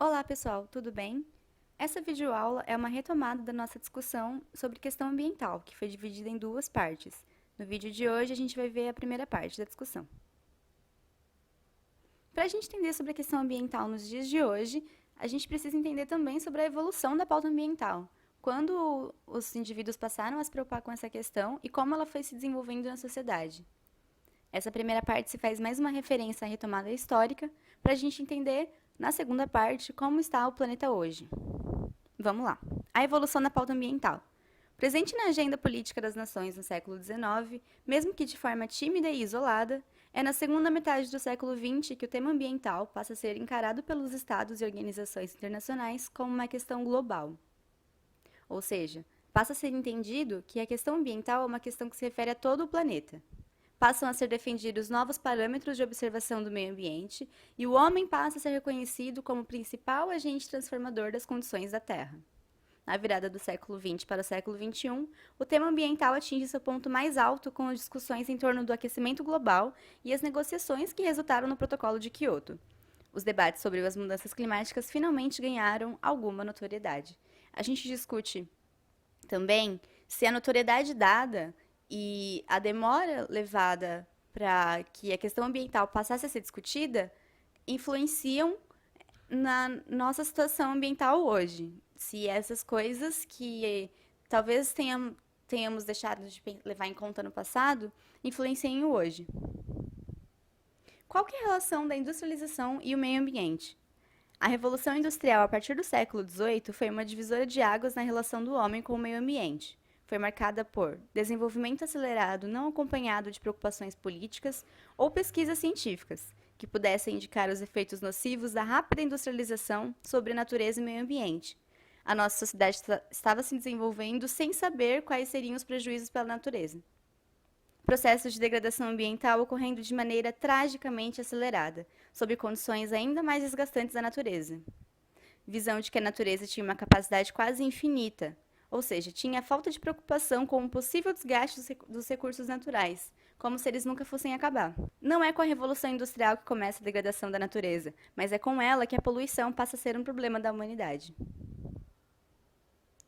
Olá, pessoal, tudo bem? Essa videoaula é uma retomada da nossa discussão sobre questão ambiental, que foi dividida em duas partes. No vídeo de hoje, a gente vai ver a primeira parte da discussão. Para a gente entender sobre a questão ambiental nos dias de hoje, a gente precisa entender também sobre a evolução da pauta ambiental. Quando os indivíduos passaram a se preocupar com essa questão e como ela foi se desenvolvendo na sociedade. Essa primeira parte se faz mais uma referência à retomada histórica, para a gente entender, na segunda parte, como está o planeta hoje. Vamos lá. A evolução da pauta ambiental. Presente na agenda política das nações no século XIX, mesmo que de forma tímida e isolada, é na segunda metade do século XX que o tema ambiental passa a ser encarado pelos estados e organizações internacionais como uma questão global. Ou seja, passa a ser entendido que a questão ambiental é uma questão que se refere a todo o planeta. Passam a ser defendidos novos parâmetros de observação do meio ambiente e o homem passa a ser reconhecido como o principal agente transformador das condições da Terra. Na virada do século XX para o século XXI, o tema ambiental atinge seu ponto mais alto com as discussões em torno do aquecimento global e as negociações que resultaram no Protocolo de Quioto. Os debates sobre as mudanças climáticas finalmente ganharam alguma notoriedade. A gente discute também se a notoriedade dada e a demora levada para que a questão ambiental passasse a ser discutida influenciam na nossa situação ambiental hoje. Se essas coisas que talvez tenhamos deixado de levar em conta no passado influenciam hoje. Qual que é a relação da industrialização e o meio ambiente? A Revolução Industrial a partir do século XVIII foi uma divisora de águas na relação do homem com o meio ambiente. Foi marcada por desenvolvimento acelerado não acompanhado de preocupações políticas ou pesquisas científicas, que pudessem indicar os efeitos nocivos da rápida industrialização sobre a natureza e meio ambiente. A nossa sociedade estava se desenvolvendo sem saber quais seriam os prejuízos para a natureza. Processos de degradação ambiental ocorrendo de maneira tragicamente acelerada, sob condições ainda mais desgastantes da natureza. Visão de que a natureza tinha uma capacidade quase infinita, ou seja, tinha falta de preocupação com o possível desgaste dos recursos naturais, como se eles nunca fossem acabar. Não é com a Revolução Industrial que começa a degradação da natureza, mas é com ela que a poluição passa a ser um problema da humanidade.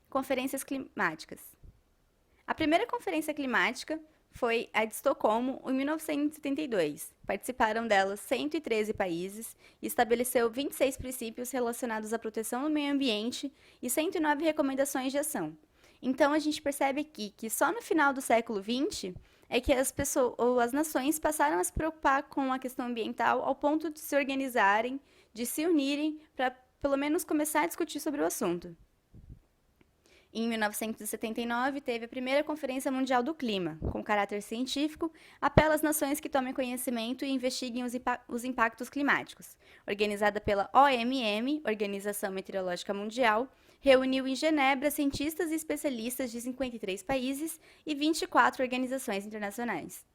Conferências climáticas. A primeira conferência climática foi a de Estocolmo, em 1972. Participaram dela 113 países e estabeleceu 26 princípios relacionados à proteção do meio ambiente e 109 recomendações de ação. Então, a gente percebe aqui que só no final do século XX é que as pessoas, ou as nações passaram a se preocupar com a questão ambiental ao ponto de se organizarem, de se unirem para, pelo menos, começar a discutir sobre o assunto. Em 1979, teve a primeira Conferência Mundial do Clima, com caráter científico, apela às nações que tomem conhecimento e investiguem os impactos climáticos. Organizada pela OMM, Organização Meteorológica Mundial, reuniu em Genebra cientistas e especialistas de 53 países e 24 organizações internacionais.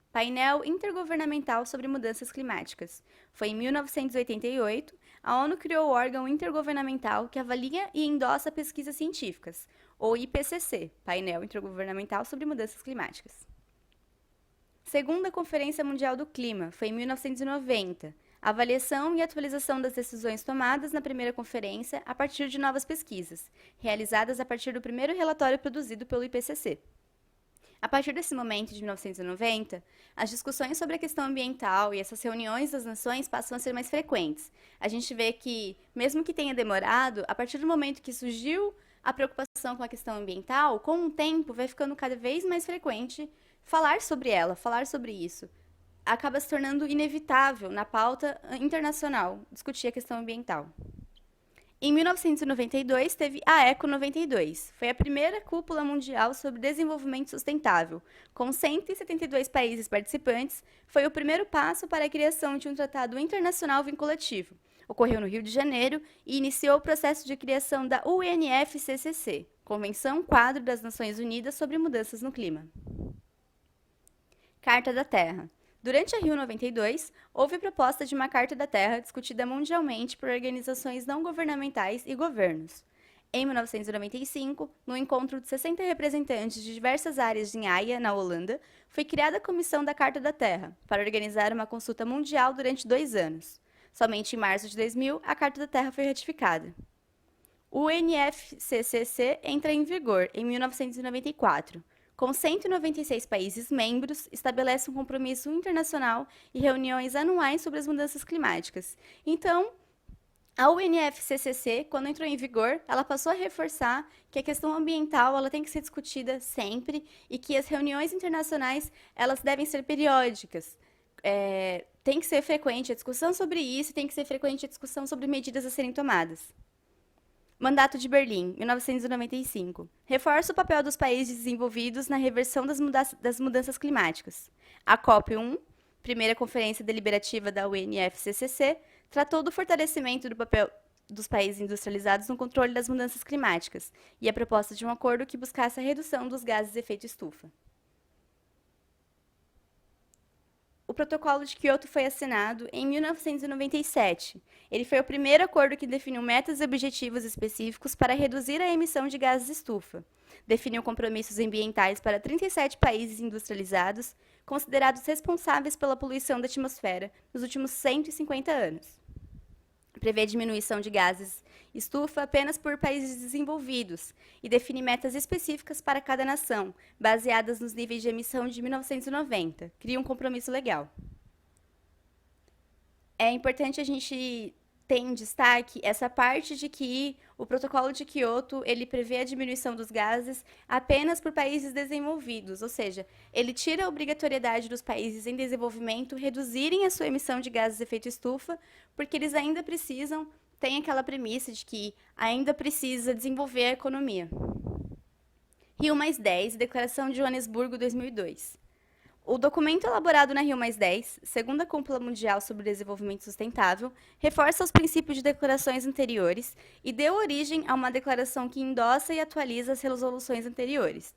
Painel Intergovernamental sobre Mudanças Climáticas. Foi em 1988, a ONU criou o órgão intergovernamental que avalia e endossa pesquisas científicas, ou IPCC, Painel Intergovernamental sobre Mudanças Climáticas. Segunda Conferência Mundial do Clima, foi em 1990. Avaliação e atualização das decisões tomadas na primeira conferência a partir de novas pesquisas, realizadas a partir do primeiro relatório produzido pelo IPCC. A partir desse momento, de 1990, as discussões sobre a questão ambiental e essas reuniões das nações passam a ser mais frequentes. A gente vê que, mesmo que tenha demorado, a partir do momento que surgiu a preocupação com a questão ambiental, com o tempo vai ficando cada vez mais frequente falar sobre ela, falar sobre isso. Acaba se tornando inevitável na pauta internacional discutir a questão ambiental. Em 1992, teve a ECO 92. Foi a primeira cúpula mundial sobre desenvolvimento sustentável. Com 172 países participantes, foi o primeiro passo para a criação de um tratado internacional vinculativo. Ocorreu no Rio de Janeiro e iniciou o processo de criação da UNFCCC, Convenção Quadro das Nações Unidas sobre Mudanças no Clima. Carta da Terra. Durante a Rio 92, houve proposta de uma Carta da Terra discutida mundialmente por organizações não governamentais e governos. Em 1995, no encontro de 60 representantes de diversas áreas em Haia, na Holanda, foi criada a Comissão da Carta da Terra, para organizar uma consulta mundial durante 2 anos. Somente em março de 2000, a Carta da Terra foi ratificada. O UNFCCC entra em vigor em 1994. Com 196 países membros, estabelece um compromisso internacional e reuniões anuais sobre as mudanças climáticas. Então, a UNFCCC, quando entrou em vigor, ela passou a reforçar que a questão ambiental ela tem que ser discutida sempre e que as reuniões internacionais elas devem ser periódicas. Tem que ser frequente a discussão sobre isso e tem que ser frequente a discussão sobre medidas a serem tomadas. Mandato de Berlim, 1995. Reforça o papel dos países desenvolvidos na reversão das mudanças climáticas. A COP1, primeira conferência deliberativa da UNFCCC, tratou do fortalecimento do papel dos países industrializados no controle das mudanças climáticas e a proposta de um acordo que buscasse a redução dos gases de efeito estufa. O Protocolo de Quioto foi assinado em 1997. Ele foi o primeiro acordo que definiu metas e objetivos específicos para reduzir a emissão de gases estufa. Definiu compromissos ambientais para 37 países industrializados, considerados responsáveis pela poluição da atmosfera nos últimos 150 anos. Prevê diminuição de gases estufa apenas por países desenvolvidos e define metas específicas para cada nação, baseadas nos níveis de emissão de 1990. Cria um compromisso legal. É importante a gente ter em destaque essa parte de que o Protocolo de Quioto ele prevê a diminuição dos gases apenas por países desenvolvidos, ou seja, ele tira a obrigatoriedade dos países em desenvolvimento reduzirem a sua emissão de gases de efeito estufa, porque eles ainda precisam, tem aquela premissa de que ainda precisa desenvolver a economia. Rio+10, Declaração de Joanesburgo 2002. O documento elaborado na Rio+10, segunda Cúpula Mundial sobre Desenvolvimento Sustentável, reforça os princípios de declarações anteriores e deu origem a uma declaração que endossa e atualiza as resoluções anteriores.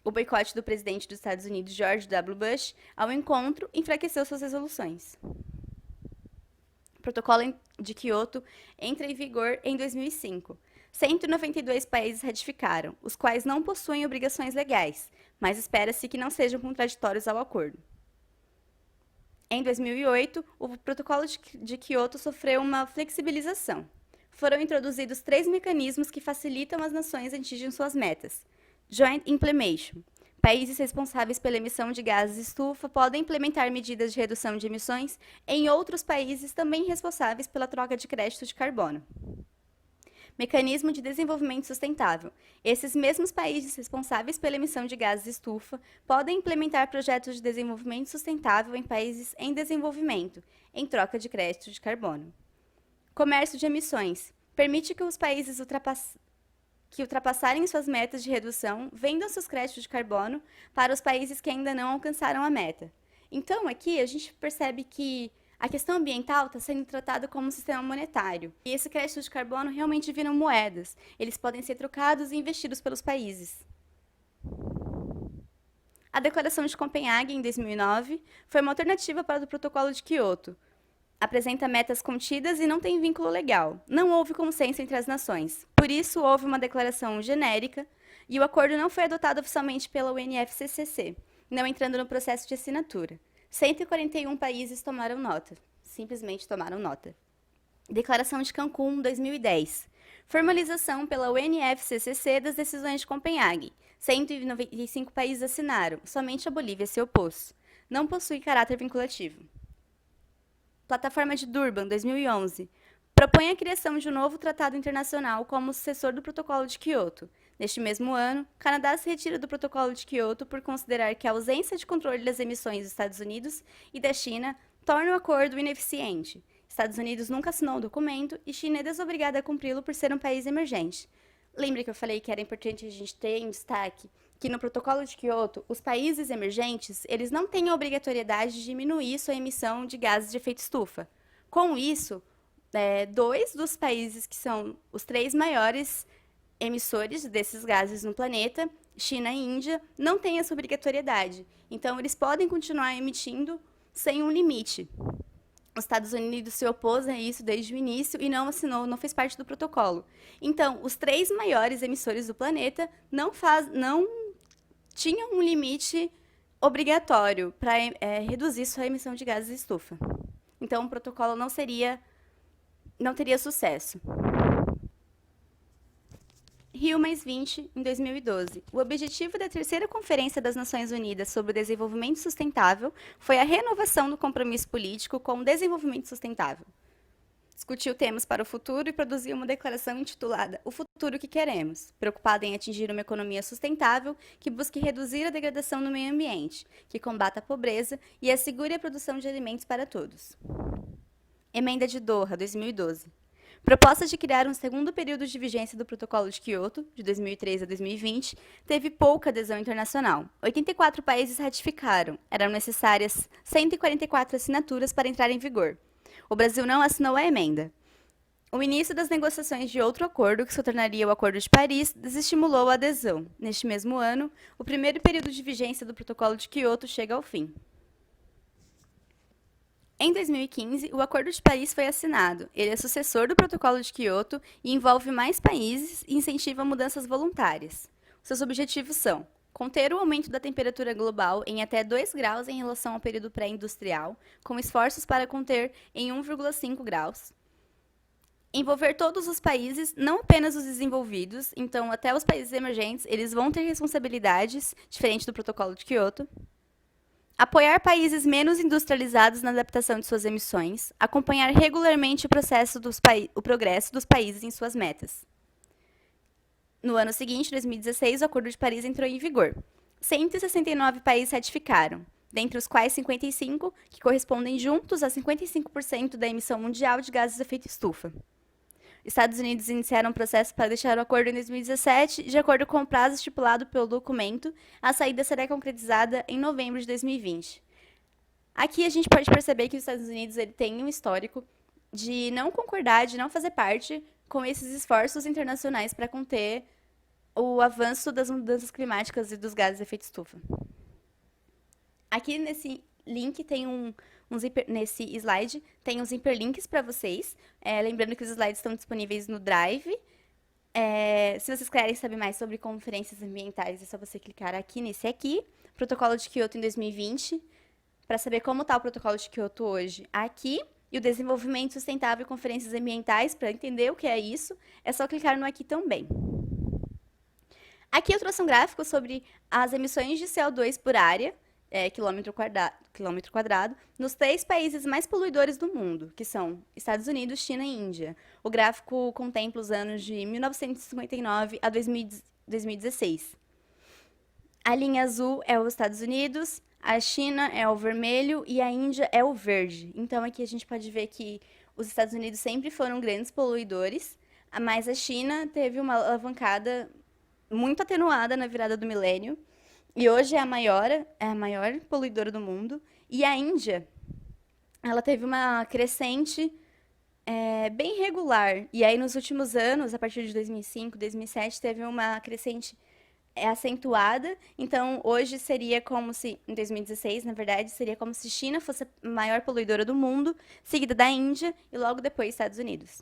O boicote do presidente dos Estados Unidos, George W. Bush, ao encontro, enfraqueceu suas resoluções. O Protocolo de Quioto entra em vigor em 2005. 192 países ratificaram, os quais não possuem obrigações legais, mas espera-se que não sejam contraditórios ao acordo. Em 2008, o Protocolo de Quioto sofreu uma flexibilização. Foram introduzidos 3 mecanismos que facilitam as nações a atingirem suas metas. Joint Implementation. Países responsáveis pela emissão de gases estufa podem implementar medidas de redução de emissões em outros países também responsáveis pela troca de crédito de carbono. Mecanismo de Desenvolvimento Sustentável. Esses mesmos países responsáveis pela emissão de gases estufa podem implementar projetos de desenvolvimento sustentável em países em desenvolvimento, em troca de crédito de carbono. Comércio de emissões. Permite que os países que ultrapassarem suas metas de redução vendam seus créditos de carbono para os países que ainda não alcançaram a meta. Então, aqui a gente percebe que a questão ambiental está sendo tratada como um sistema monetário. E esse crédito de carbono realmente viram moedas. Eles podem ser trocados e investidos pelos países. A Declaração de Copenhague, em 2009, foi uma alternativa para o Protocolo de Quioto. Apresenta metas contidas e não tem vínculo legal. Não houve consenso entre as nações. Por isso, houve uma declaração genérica e o acordo não foi adotado oficialmente pela UNFCCC, não entrando no processo de assinatura. 141 países tomaram nota. Simplesmente tomaram nota. Declaração de Cancún, 2010. Formalização pela UNFCCC das decisões de Copenhague. 195 países assinaram. Somente a Bolívia se opôs. Não possui caráter vinculativo. Plataforma de Durban, 2011. Propõe a criação de um novo tratado internacional como sucessor do Protocolo de Quioto. Neste mesmo ano, o Canadá se retira do Protocolo de Quioto por considerar que a ausência de controle das emissões dos Estados Unidos e da China torna o acordo ineficiente. Estados Unidos nunca assinou o documento e China é desobrigada a cumpri-lo por ser um país emergente. Lembra que eu falei que era importante a gente ter em destaque que no Protocolo de Quioto, os países emergentes eles não têm a obrigatoriedade de diminuir sua emissão de gases de efeito estufa. Com isso, 2 dos países que são os 3 maiores emissores desses gases no planeta, China e Índia, não têm essa obrigatoriedade. Então, eles podem continuar emitindo sem um limite. Os Estados Unidos se opôs a isso desde o início e não assinou, não fez parte do protocolo. Então, os 3 maiores emissores do planeta não tinham um limite obrigatório para reduzir sua emissão de gases de estufa. Então, o protocolo não seria não teria sucesso. Rio+20, em 2012. O objetivo da terceira Conferência das Nações Unidas sobre o Desenvolvimento Sustentável foi a renovação do compromisso político com o desenvolvimento sustentável. Discutiu temas para o futuro e produziu uma declaração intitulada O Futuro que Queremos, preocupada em atingir uma economia sustentável que busque reduzir a degradação do meio ambiente, que combata a pobreza e assegure a produção de alimentos para todos. Emenda de Doha, 2012. Proposta de criar um segundo período de vigência do Protocolo de Quioto, de 2013 a 2020, teve pouca adesão internacional. 84 países ratificaram. Eram necessárias 144 assinaturas para entrar em vigor. O Brasil não assinou a emenda. O início das negociações de outro acordo, que se tornaria o Acordo de Paris, desestimulou a adesão. Neste mesmo ano, o primeiro período de vigência do Protocolo de Quioto chega ao fim. Em 2015, o Acordo de Paris foi assinado. Ele é sucessor do Protocolo de Quioto e envolve mais países e incentiva mudanças voluntárias. Seus objetivos são conter o aumento da temperatura global em até 2 graus em relação ao período pré-industrial, com esforços para conter em 1,5 graus. Envolver todos os países, não apenas os desenvolvidos, então até os países emergentes, eles vão ter responsabilidades, diferente do Protocolo de Quioto. Apoiar países menos industrializados na adaptação de suas emissões. Acompanhar regularmente o progresso dos países em suas metas. No ano seguinte, 2016, o Acordo de Paris entrou em vigor. 169 países ratificaram, dentre os quais 55, que correspondem juntos a 55% da emissão mundial de gases de efeito estufa. Estados Unidos iniciaram um processo para deixar o acordo em 2017, de acordo com o prazo estipulado pelo documento, a saída será concretizada em novembro de 2020. Aqui a gente pode perceber que os Estados Unidos tem um histórico de não concordar, de não fazer parte com esses esforços internacionais para conter o avanço das mudanças climáticas e dos gases de efeito estufa. Aqui nesse link tem nesse slide tem uns hiperlinks para vocês. Lembrando que os slides estão disponíveis no Drive. Se vocês querem saber mais sobre conferências ambientais, é só você clicar aqui nesse aqui. Protocolo de Quioto em 2020. Para saber como está o Protocolo de Quioto hoje, aqui. E o desenvolvimento sustentável e conferências ambientais, para entender o que é isso, é só clicar no aqui também. Aqui eu trouxe um gráfico sobre as emissões de CO2 por área, quilômetro quadrado, nos 3 países mais poluidores do mundo, que são Estados Unidos, China e Índia. O gráfico contempla os anos de 1959 a 2016. A linha azul é os Estados Unidos, a China é o vermelho e a Índia é o verde. Então, aqui a gente pode ver que os Estados Unidos sempre foram grandes poluidores, mas a China teve uma alavancada muito atenuada na virada do milênio, e hoje é a maior poluidora do mundo. E a Índia, ela teve uma crescente bem regular. E aí, nos últimos anos, a partir de 2005, 2007, teve uma crescente acentuada. Então, hoje seria como se, em 2016, na verdade, seria como se China fosse a maior poluidora do mundo, seguida da Índia e logo depois Estados Unidos.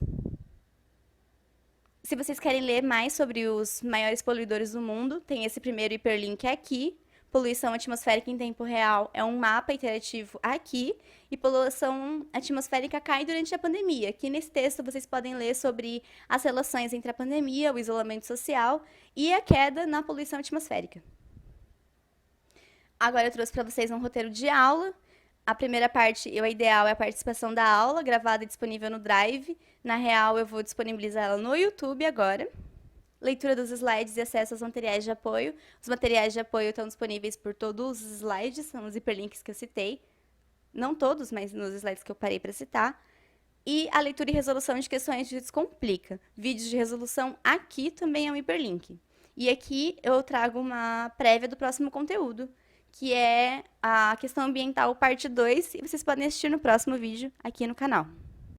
Se vocês querem ler mais sobre os maiores poluidores do mundo, tem esse primeiro hiperlink aqui. Poluição atmosférica em tempo real é um mapa interativo aqui. E poluição atmosférica cai durante a pandemia. Aqui nesse texto vocês podem ler sobre as relações entre a pandemia, o isolamento social e a queda na poluição atmosférica. Agora eu trouxe para vocês um roteiro de aula. A primeira parte, o ideal é a participação da aula, gravada e disponível no Drive. Na real, eu vou disponibilizar ela no YouTube agora. Leitura dos slides e acesso aos materiais de apoio. Os materiais de apoio estão disponíveis por todos os slides, são os hiperlinks que eu citei. Não todos, mas nos slides que eu parei para citar. E a leitura e resolução de questões de Descomplica. Vídeos de resolução aqui também é um hiperlink. E aqui eu trago uma prévia do próximo conteúdo, que é a questão ambiental parte 2, e vocês podem assistir no próximo vídeo aqui no canal.